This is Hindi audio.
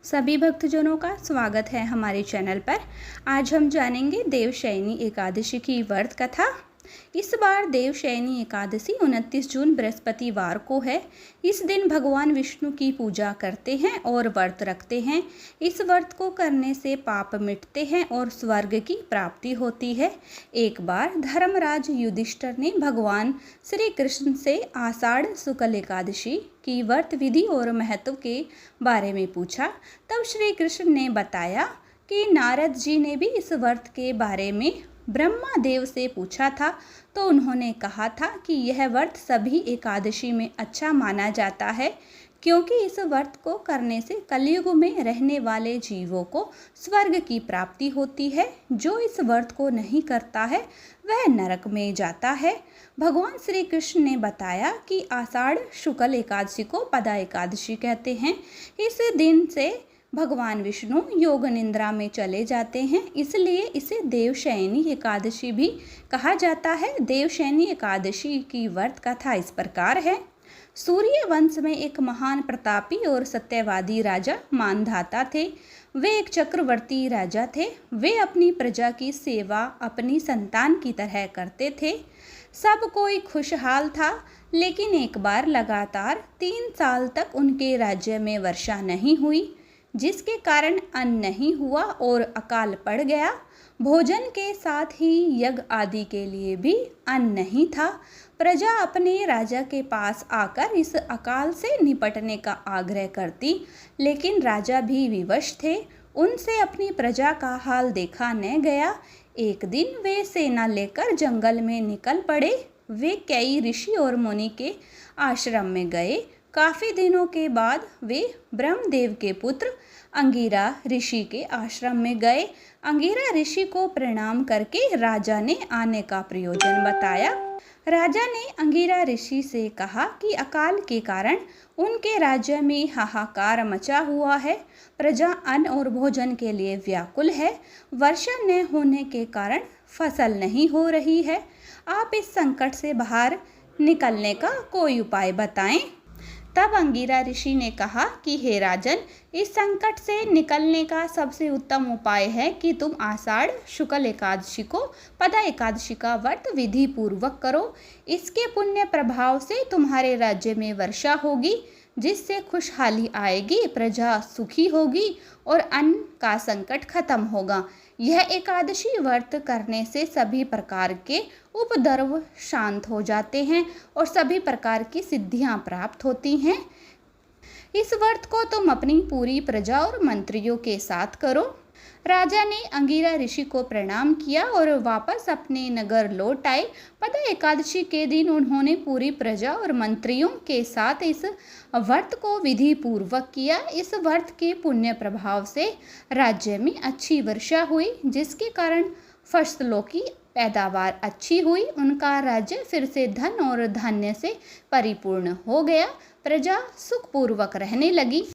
सभी भक्तजनों का स्वागत है हमारे चैनल पर। आज हम जानेंगे देवशयनी एकादशी की व्रत कथा। इस बार देवशयनी एकादशी 29 जून बृहस्पतिवार को है। इस दिन भगवान विष्णु की पूजा करते हैं और व्रत रखते हैं। इस व्रत को करने से पाप मिटते हैं और स्वर्ग की प्राप्ति होती है। एक बार धर्मराज युधिष्ठिर ने भगवान श्री कृष्ण से आषाढ़ शुक्ल एकादशी की व्रत विधि और महत्व के बारे में पूछा। तब श्री कृष्ण ने बताया कि नारद जी ने भी इस व्रत के बारे में ब्रह्मा देव से पूछा था, तो उन्होंने कहा था कि यह व्रत सभी एकादशी में अच्छा माना जाता है, क्योंकि इस व्रत को करने से कलयुग में रहने वाले जीवों को स्वर्ग की प्राप्ति होती है। जो इस व्रत को नहीं करता है वह नरक में जाता है। भगवान श्री कृष्ण ने बताया कि आषाढ़ शुक्ल एकादशी को पदा एकादशी कहते हैं। इस दिन से भगवान विष्णु योग निद्रा में चले जाते हैं, इसलिए इसे देवशयनी एकादशी भी कहा जाता है। देवशयनी एकादशी की व्रत कथा इस प्रकार है। सूर्य वंश में एक महान प्रतापी और सत्यवादी राजा मानधाता थे। वे एक चक्रवर्ती राजा थे। वे अपनी प्रजा की सेवा अपनी संतान की तरह करते थे। सब कोई खुशहाल था, लेकिन एक बार लगातार 3 साल तक उनके राज्य में वर्षा नहीं हुई, जिसके कारण अन्न नहीं हुआ और अकाल पड़ गया। भोजन के साथ ही यज्ञ आदि के लिए भी अन्न नहीं था। प्रजा अपने राजा के पास आकर इस अकाल से निपटने का आग्रह करती, लेकिन राजा भी विवश थे। उनसे अपनी प्रजा का हाल देखा न गया। एक दिन वे सेना लेकर जंगल में निकल पड़े। वे कई ऋषि और मुनि के आश्रम में गए। काफ़ी दिनों के बाद वे ब्रह्मदेव के पुत्र अंगिरा ऋषि के आश्रम में गए। अंगिरा ऋषि को प्रणाम करके राजा ने आने का प्रयोजन बताया। राजा ने अंगिरा ऋषि से कहा कि अकाल के कारण उनके राज्य में हाहाकार मचा हुआ है। प्रजा अन्न और भोजन के लिए व्याकुल है। वर्षा न होने के कारण फसल नहीं हो रही है। आप इस संकट से बाहर निकलने का कोई उपाय बताएं। तब अंगिरा ऋषि ने कहा कि हे राजन, इस संकट से निकलने का सबसे उत्तम उपाय है कि तुम आषाढ़ शुक्ल एकादशी को पदा एकादशी का व्रत विधि पूर्वक करो। इसके पुण्य प्रभाव से तुम्हारे राज्य में वर्षा होगी, जिससे खुशहाली आएगी, प्रजा सुखी होगी और अन्न का संकट खत्म होगा। यह एकादशी व्रत करने से सभी प्रकार के उपद्रव शांत हो जाते हैं और सभी प्रकार की सिद्धियां प्राप्त होती हैं। इस व्रत को तुम अपनी पूरी प्रजा और मंत्रियों के साथ करो। राजा ने अंगिरा ऋषि को प्रणाम किया और वापस अपने नगर लौट आए। पदा एकादशी के दिन उन्होंने पूरी प्रजा और मंत्रियों के साथ इस व्रत को विधि पूर्वक किया। इस व्रत के पुण्य प्रभाव से राज्य में अच्छी वर्षा हुई, जिसके कारण फसलों की पैदावार अच्छी हुई। उनका राज्य फिर से धन और धान्य से परिपूर्ण हो गया। प्रजा सुखपूर्वक रहने लगी।